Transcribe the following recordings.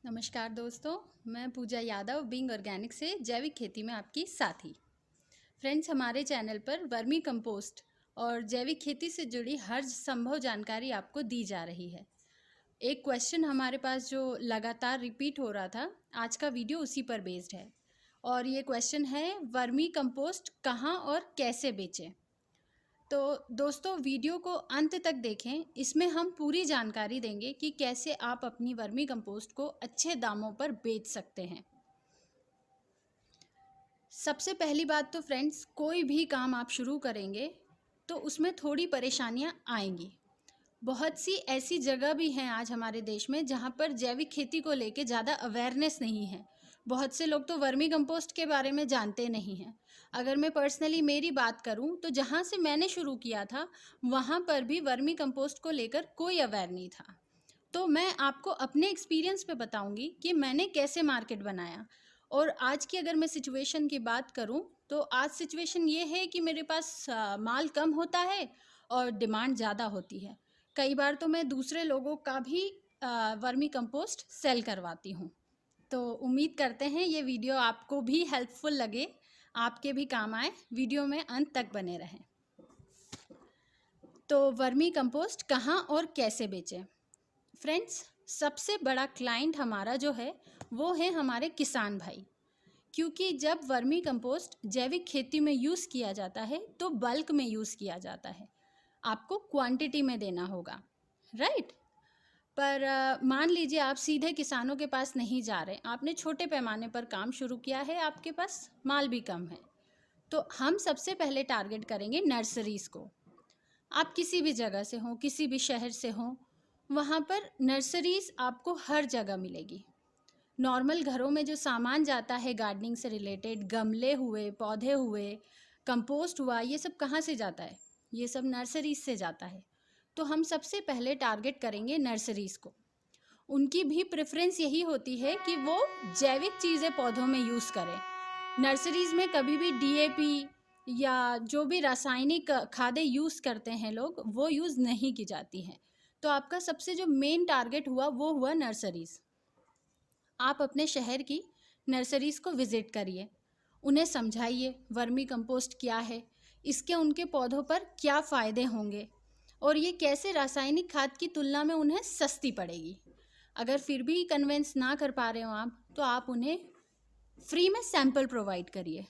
नमस्कार दोस्तों, मैं पूजा यादव बिंग ऑर्गेनिक से जैविक खेती में आपकी साथी। फ्रेंड्स, हमारे चैनल पर वर्मी कंपोस्ट और जैविक खेती से जुड़ी हर संभव जानकारी आपको दी जा रही है। एक क्वेश्चन हमारे पास जो लगातार रिपीट हो रहा था, आज का वीडियो उसी पर बेस्ड है। और ये क्वेश्चन है, वर्मी कंपोस्ट कहाँ और कैसे बेचें। तो दोस्तों, वीडियो को अंत तक देखें। इसमें हम पूरी जानकारी देंगे कि कैसे आप अपनी वर्मी कंपोस्ट को अच्छे दामों पर बेच सकते हैं। सबसे पहली बात तो फ्रेंड्स, कोई भी काम आप शुरू करेंगे तो उसमें थोड़ी परेशानियां आएंगी। बहुत सी ऐसी जगह भी हैं आज हमारे देश में जहां पर जैविक खेती को लेके ज़्यादा अवेयरनेस नहीं है। बहुत से लोग तो वर्मी कंपोस्ट के बारे में जानते नहीं हैं। अगर मैं पर्सनली मेरी बात करूं तो जहां से मैंने शुरू किया था वहां पर भी वर्मी कंपोस्ट को लेकर कोई अवेयर नहीं था। तो मैं आपको अपने एक्सपीरियंस पे बताऊंगी कि मैंने कैसे मार्केट बनाया। और आज की अगर मैं सिचुएशन की बात करूं तो आज सिचुएशन ये है कि मेरे पास माल कम होता है और डिमांड ज़्यादा होती है। कई बार तो मैं दूसरे लोगों का भी वर्मी कंपोस्ट सेल करवाती हूँ। तो उम्मीद करते हैं ये वीडियो आपको भी हेल्पफुल लगे, आपके भी काम आए। वीडियो में अंत तक बने रहें। तो वर्मी कंपोस्ट कहाँ और कैसे बेचें। फ्रेंड्स, सबसे बड़ा क्लाइंट हमारा जो है वो है हमारे किसान भाई। क्योंकि जब वर्मी कंपोस्ट जैविक खेती में यूज़ किया जाता है तो बल्क में यूज़ किया जाता है, आपको क्वांटिटी में देना होगा, राइट। पर मान लीजिए आप सीधे किसानों के पास नहीं जा रहे, आपने छोटे पैमाने पर काम शुरू किया है, आपके पास माल भी कम है, तो हम सबसे पहले टारगेट करेंगे नर्सरीज़ को। आप किसी भी जगह से हों, किसी भी शहर से हों, वहाँ पर नर्सरीज़ आपको हर जगह मिलेगी। नॉर्मल घरों में जो सामान जाता है गार्डनिंग से रिलेटेड, गमले हुए, पौधे हुए, कंपोस्ट हुआ, ये सब कहाँ से जाता है? ये सब नर्सरीज से जाता है। तो हम सबसे पहले टारगेट करेंगे नर्सरीज़ को। उनकी भी प्रेफरेंस यही होती है कि वो जैविक चीज़ें पौधों में यूज़ करें। नर्सरीज़ में कभी भी डीएपी या जो भी रासायनिक खादें यूज़ करते हैं लोग, वो यूज़ नहीं की जाती हैं। तो आपका सबसे जो मेन टारगेट हुआ वो हुआ नर्सरीज़। आप अपने शहर की नर्सरीज़ को विज़िट करिए, उन्हें समझाइए वर्मी कंपोस्ट क्या है, इसके उनके पौधों पर क्या फ़ायदे होंगे और ये कैसे रासायनिक खाद की तुलना में उन्हें सस्ती पड़ेगी। अगर फिर भी कन्वेंस ना कर पा रहे हो आप, तो आप उन्हें फ्री में सैंपल प्रोवाइड करिए।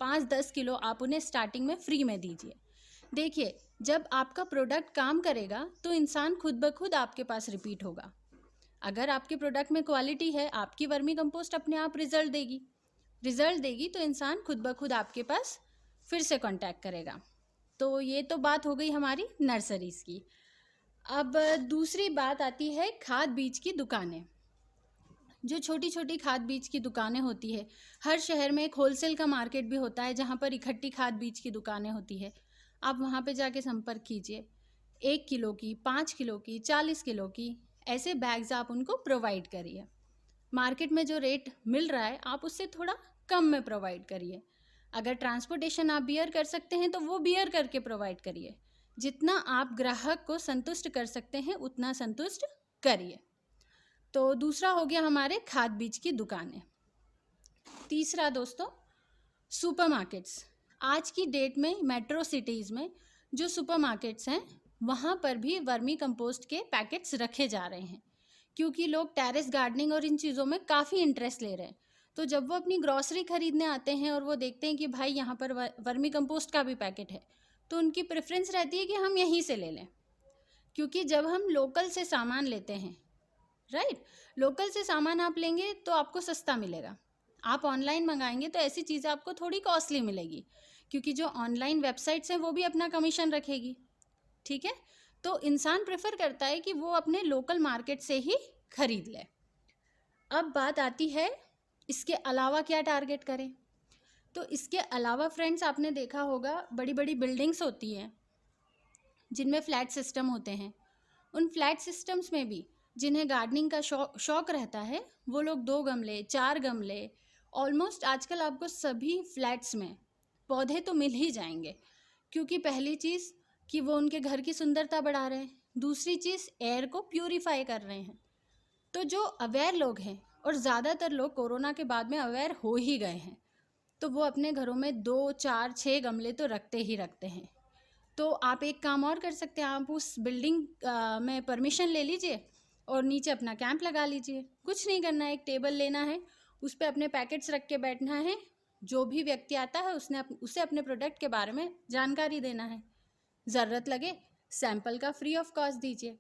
5-10 किलो आप उन्हें स्टार्टिंग में फ्री में दीजिए। देखिए, जब आपका प्रोडक्ट काम करेगा तो इंसान खुद ब खुद आपके पास रिपीट होगा। अगर आपके प्रोडक्ट में क्वालिटी है, आपकी वर्मी कंपोस्ट अपने आप रिजल्ट देगी तो इंसान खुद ब खुद आपके पास फिर से कांटेक्ट करेगा। तो ये तो बात हो गई हमारी नर्सरीज़ की। अब दूसरी बात आती है खाद बीज की दुकानें। जो छोटी छोटी खाद बीज की दुकानें होती है, हर शहर में एक होलसेल का मार्केट भी होता है जहाँ पर इकट्ठी खाद बीज की दुकानें होती है। आप वहाँ पे जाके संपर्क कीजिए। 1 किलो की, 5 किलो की, 40 किलो की ऐसे बैग्स आप उनको प्रोवाइड करिए। मार्केट में जो रेट मिल रहा है आप उससे थोड़ा कम में प्रोवाइड करिए। अगर ट्रांसपोर्टेशन आप बियर कर सकते हैं तो वो बियर करके प्रोवाइड करिए। जितना आप ग्राहक को संतुष्ट कर सकते हैं उतना संतुष्ट करिए। तो दूसरा हो गया हमारे खाद बीज की दुकानें। तीसरा दोस्तों, सुपरमार्केट्स। आज की डेट में मेट्रो सिटीज़ में जो सुपरमार्केट्स हैं वहाँ पर भी वर्मी कंपोस्ट के पैकेट्स रखे जा रहे हैं, क्योंकि लोग टेरेस गार्डनिंग और इन चीज़ों में काफ़ी इंटरेस्ट ले रहे हैं। तो जब वो अपनी ग्रॉसरी खरीदने आते हैं और वो देखते हैं कि भाई यहाँ पर वर्मी कंपोस्ट का भी पैकेट है, तो उनकी प्रेफरेंस रहती है कि हम यहीं से ले लें। क्योंकि जब हम लोकल से सामान लेते हैं, राइट, लोकल से सामान आप लेंगे तो आपको सस्ता मिलेगा। आप ऑनलाइन मंगाएंगे तो ऐसी चीज़ें आपको थोड़ी कॉस्टली मिलेगी, क्योंकि जो ऑनलाइन वेबसाइट्स हैं वो भी अपना कमीशन रखेगी, ठीक है। तो इंसान प्रेफर करता है कि वो अपने लोकल मार्केट से ही खरीद ले। अब बात आती है इसके अलावा क्या टारगेट करें। तो इसके अलावा फ्रेंड्स, आपने देखा होगा बड़ी बड़ी बिल्डिंग्स होती हैं जिनमें फ्लैट सिस्टम होते हैं। उन फ्लैट सिस्टम्स में भी जिन्हें गार्डनिंग का शौक रहता है, वो लोग 2 गमले, 4 गमले, ऑलमोस्ट आजकल आपको सभी फ्लैट्स में पौधे तो मिल ही जाएंगे। क्योंकि पहली चीज़ कि वो उनके घर की सुंदरता बढ़ा रहे हैं, दूसरी चीज़ एयर को प्यूरिफाई कर रहे हैं। तो जो अवेयर लोग हैं, और ज़्यादातर लोग कोरोना के बाद में अवेयर हो ही गए हैं, तो वो अपने घरों में 2, 4, 6 गमले तो रखते ही रखते हैं। तो आप एक काम और कर सकते हैं, आप उस बिल्डिंग में परमिशन ले लीजिए और नीचे अपना कैंप लगा लीजिए। कुछ नहीं करना है, एक टेबल लेना है, उस पर अपने पैकेट्स रख के बैठना है। जो भी व्यक्ति आता है उसे अपने प्रोडक्ट के बारे में जानकारी देना है। ज़रूरत लगे सैंपल का फ्री ऑफ कॉस्ट दीजिए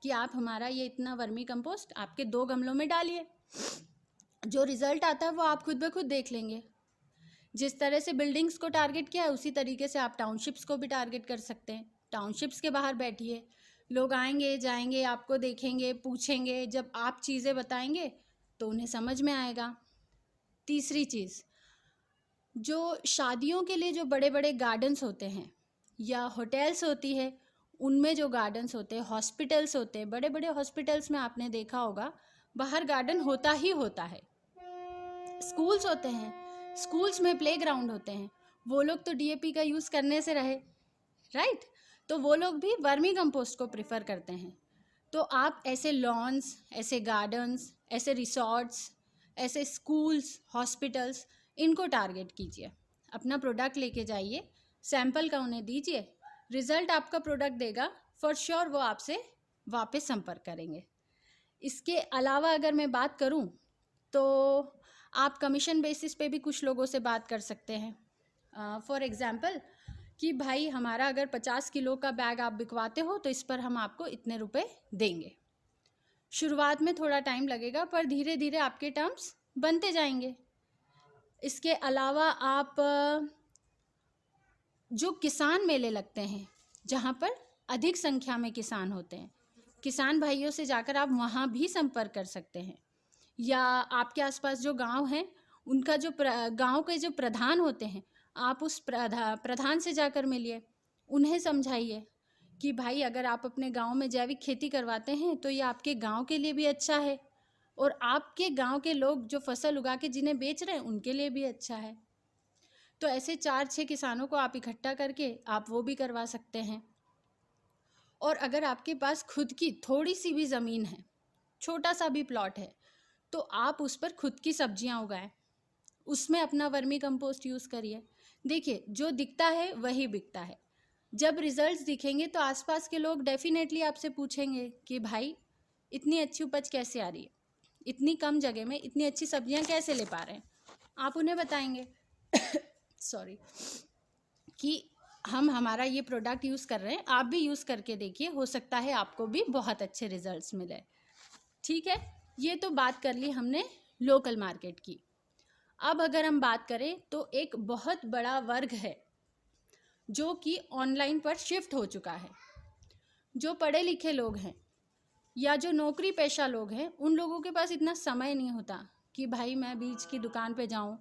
कि आप हमारा ये इतना वर्मी कंपोस्ट आपके 2 गमलों में डालिए। जो रिज़ल्ट आता है वो आप खुद ब खुद देख लेंगे। जिस तरह से बिल्डिंग्स को टारगेट किया है उसी तरीके से आप टाउनशिप्स को भी टारगेट कर सकते हैं। टाउनशिप्स के बाहर बैठिए, लोग आएंगे जाएंगे, आपको देखेंगे, पूछेंगे। जब आप चीज़ें बताएंगे तो उन्हें समझ में आएगा। तीसरी चीज़, जो शादियों के लिए जो बड़े बड़े गार्डन्स होते हैं या होटल्स होती है, उनमें जो गार्डन्स होते हैं, हॉस्पिटल्स होते हैं, बड़े बड़े हॉस्पिटल्स में आपने देखा होगा बाहर गार्डन होता ही होता है। स्कूल्स होते हैं, स्कूल्स में प्लेग्राउंड होते हैं, वो लोग तो डीएपी का यूज़ करने से रहे, राइट? तो वो लोग भी वर्मी कंपोस्ट को प्रिफर करते हैं। तो आप ऐसे लॉन्स, ऐसे गार्डन्स, ऐसे रिसॉर्ट्स, ऐसे स्कूल्स, हॉस्पिटल्स, इनको टारगेट कीजिए। अपना प्रोडक्ट लेके जाइए, सैंपल का उन्हें दीजिए, रिज़ल्ट आपका प्रोडक्ट देगा, फॉर श्योर वो आपसे वापस संपर्क करेंगे। इसके अलावा अगर मैं बात करूं तो आप कमीशन बेसिस पे भी कुछ लोगों से बात कर सकते हैं। फॉर एग्ज़ाम्पल कि भाई हमारा अगर 50 किलो का बैग आप बिकवाते हो तो इस पर हम आपको इतने रुपए देंगे। शुरुआत में थोड़ा टाइम लगेगा पर धीरे धीरे आपके टर्म्स बनते जाएंगे। इसके अलावा आप जो किसान मेले लगते हैं जहाँ पर अधिक संख्या में किसान होते हैं, किसान भाइयों से जाकर आप वहाँ भी संपर्क कर सकते हैं। या आपके आसपास जो गांव हैं उनका जो गांव के जो प्रधान होते हैं, आप उस प्रधान से जाकर मिलिए, उन्हें समझाइए कि भाई अगर आप अपने गांव में जैविक खेती करवाते हैं तो ये आपके गांव के लिए भी अच्छा है और आपके गांव के लोग जो फसल उगा के जिन्हें बेच रहे हैं उनके लिए भी अच्छा है। तो ऐसे 4-6 किसानों को आप इकट्ठा करके आप वो भी करवा सकते हैं। और अगर आपके पास खुद की थोड़ी सी भी ज़मीन है, छोटा सा भी प्लॉट है, तो आप उस पर खुद की सब्जियां उगाएं, उसमें अपना वर्मी कंपोस्ट यूज़ करिए। देखिए, जो दिखता है वही बिकता है। जब रिजल्ट्स दिखेंगे तो आसपास के लोग डेफिनेटली आपसे पूछेंगे कि भाई इतनी अच्छी उपज कैसे आ रही है, इतनी कम जगह में इतनी अच्छी सब्जियां कैसे ले पा रहे हैं। आप उन्हें बताएंगे सॉरी कि हम हमारा ये प्रोडक्ट यूज़ कर रहे हैं, आप भी यूज़ करके देखिए, हो सकता है आपको भी बहुत अच्छे रिजल्ट्स मिले। ठीक है, ये तो बात कर ली हमने लोकल मार्केट की। अब अगर हम बात करें तो एक बहुत बड़ा वर्ग है जो कि ऑनलाइन पर शिफ्ट हो चुका है। जो पढ़े लिखे लोग हैं या जो नौकरी पेशा लोग हैं, उन लोगों के पास इतना समय नहीं होता कि भाई मैं बीज की दुकान पे जाऊं,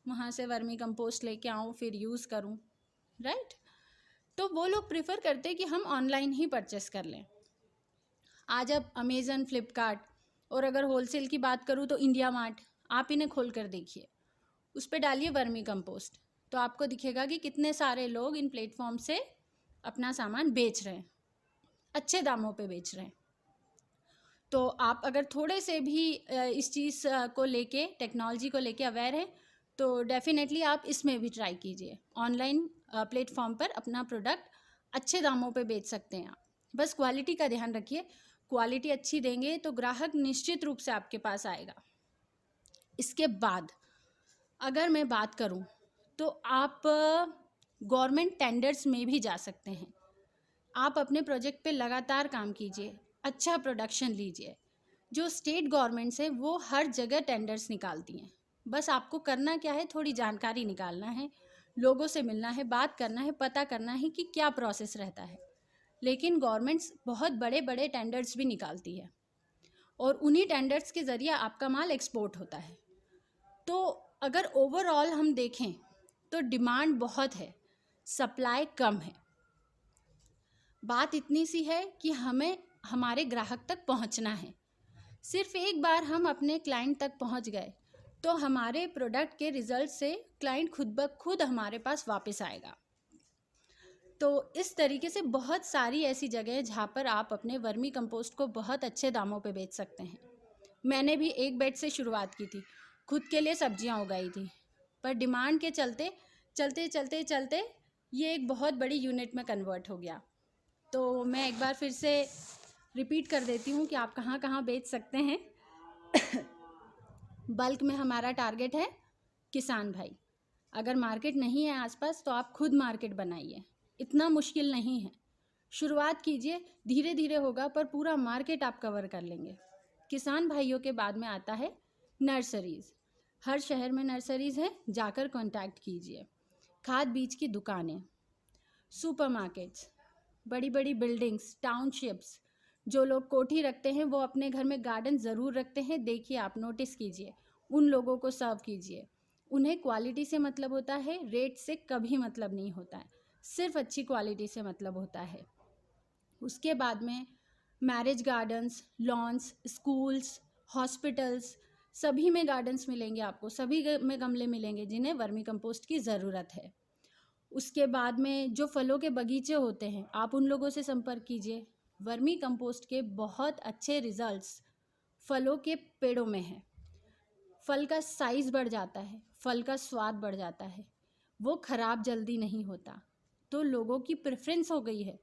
वहाँ से वर्मी कंपोस्ट लेके आऊं, फिर यूज़ करूं, राइट? तो वो लोग प्रेफर करते हैं कि हम ऑनलाइन ही परचेस कर लें। आज अब अमेज़न, फ्लिपकार्ट और अगर होलसेल की बात करूँ तो इंडिया मार्ट, आप इन्हें खोल कर देखिए, उस पर डालिए वर्मी कंपोस्ट, तो आपको दिखेगा कि कितने सारे लोग इन प्लेटफॉर्म से अपना सामान बेच रहे हैं, अच्छे दामों पे बेच रहे हैं। तो आप अगर थोड़े से भी इस चीज़ को लेके, टेक्नोलॉजी को लेके अवेयर हैं तो डेफिनेटली आप इसमें भी ट्राई कीजिए। ऑनलाइन प्लेटफॉर्म पर अपना प्रोडक्ट अच्छे दामों पे बेच सकते हैं आप। बस क्वालिटी का ध्यान रखिए, क्वालिटी अच्छी देंगे तो ग्राहक निश्चित रूप से आपके पास आएगा। इसके बाद अगर मैं बात करूं तो आप गवर्नमेंट टेंडर्स में भी जा सकते हैं। आप अपने प्रोजेक्ट पे लगातार काम कीजिए, अच्छा प्रोडक्शन लीजिए। जो स्टेट गवर्नमेंट्स हैं वो हर जगह टेंडर्स निकालती हैं, बस आपको करना क्या है, थोड़ी जानकारी निकालना है, लोगों से मिलना है, बात करना है, पता करना है कि क्या प्रोसेस रहता है। लेकिन गवर्नमेंट्स बहुत बड़े बड़े टेंडर्स भी निकालती है और उन्हीं टेंडर्स के ज़रिए आपका माल एक्सपोर्ट होता है। तो अगर ओवरऑल हम देखें तो डिमांड बहुत है, सप्लाई कम है। बात इतनी सी है कि हमें हमारे ग्राहक तक पहुंचना है। सिर्फ एक बार हम अपने क्लाइंट तक पहुंच गए तो हमारे प्रोडक्ट के रिजल्ट से क्लाइंट खुद ब खुद हमारे पास वापस आएगा। तो इस तरीके से बहुत सारी ऐसी जगह है जहाँ पर आप अपने वर्मी कंपोस्ट को बहुत अच्छे दामों पे बेच सकते हैं। मैंने भी एक बेड से शुरुआत की थी, खुद के लिए सब्जियां उगाई थी, पर डिमांड के चलते चलते चलते चलते ये एक बहुत बड़ी यूनिट में कन्वर्ट हो गया। तो मैं एक बार फिर से रिपीट कर देती हूँ कि आप कहाँ कहाँ बेच सकते हैं। बल्क में हमारा टारगेट है किसान भाई। अगर मार्केट नहीं है आसपास तो आप खुद मार्केट बनाइए, इतना मुश्किल नहीं है। शुरुआत कीजिए, धीरे धीरे होगा पर पूरा मार्केट आप कवर कर लेंगे। किसान भाइयों के बाद में आता है नर्सरीज़। हर शहर में नर्सरीज़ हैं, जाकर कांटेक्ट कीजिए। खाद बीज की दुकानें, सुपरमार्केट्स, बड़ी बड़ी बिल्डिंग्स, टाउनशिप्स। जो लोग कोठी रखते हैं वो अपने घर में गार्डन ज़रूर रखते हैं। देखिए, आप नोटिस कीजिए, उन लोगों को सर्व कीजिए। उन्हें क्वालिटी से मतलब होता है, रेट से कभी मतलब नहीं होता है, सिर्फ अच्छी क्वालिटी से मतलब होता है। उसके बाद में marriage gardens, lawns, schools, hospitals, सभी में गार्डन्स मिलेंगे आपको, सभी में गमले मिलेंगे जिन्हें वर्मी कंपोस्ट की ज़रूरत है। उसके बाद में जो फलों के बगीचे होते हैं, आप उन लोगों से संपर्क कीजिए। वर्मी कंपोस्ट के बहुत अच्छे रिजल्ट्स फलों के पेड़ों में हैं। फल का साइज़ बढ़ जाता है, फल का स्वाद बढ़ जाता है, वो ख़राब जल्दी नहीं होता। तो लोगों की प्रेफरेंस हो गई है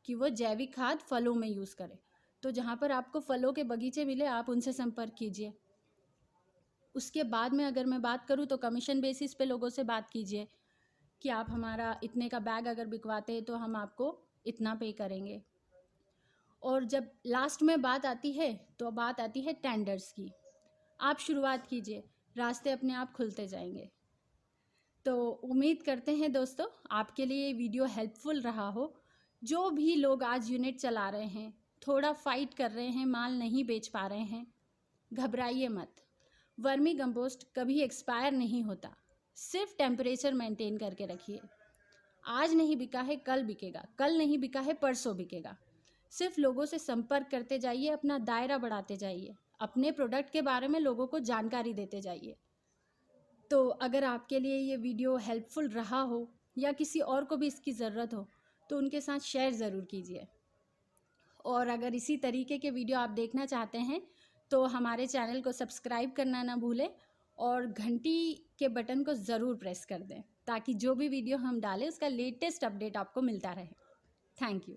कि वो जैविक खाद फलों में यूज़ करें। तो जहाँ पर आपको फलों के बगीचे मिले, आप उनसे संपर्क कीजिए। उसके बाद में अगर मैं बात करूँ तो कमीशन बेसिस पे लोगों से बात कीजिए कि आप हमारा इतने का बैग अगर बिकवाते हैं तो हम आपको इतना पे करेंगे। और जब लास्ट में बात आती है तो बात आती है टेंडर्स की। आप शुरुआत कीजिए, रास्ते अपने आप खुलते जाएंगे। तो उम्मीद करते हैं दोस्तों आपके लिए ये वीडियो हेल्पफुल रहा हो। जो भी लोग आज यूनिट चला रहे हैं, थोड़ा फाइट कर रहे हैं, माल नहीं बेच पा रहे हैं, घबराइए मत। वर्मी कंपोस्ट कभी एक्सपायर नहीं होता, सिर्फ टेम्परेचर मेंटेन करके रखिए। आज नहीं बिका है कल बिकेगा, कल नहीं बिका है परसों बिकेगा। सिर्फ लोगों से संपर्क करते जाइए, अपना दायरा बढ़ाते जाइए, अपने प्रोडक्ट के बारे में लोगों को जानकारी देते जाइए। तो अगर आपके लिए ये वीडियो हेल्पफुल रहा हो या किसी और को भी इसकी ज़रूरत हो तो उनके साथ शेयर ज़रूर कीजिए। और अगर इसी तरीके के वीडियो आप देखना चाहते हैं तो हमारे चैनल को सब्सक्राइब करना ना भूलें और घंटी के बटन को ज़रूर प्रेस कर दें ताकि जो भी वीडियो हम डालें उसका लेटेस्ट अपडेट आपको मिलता रहे। Thank you.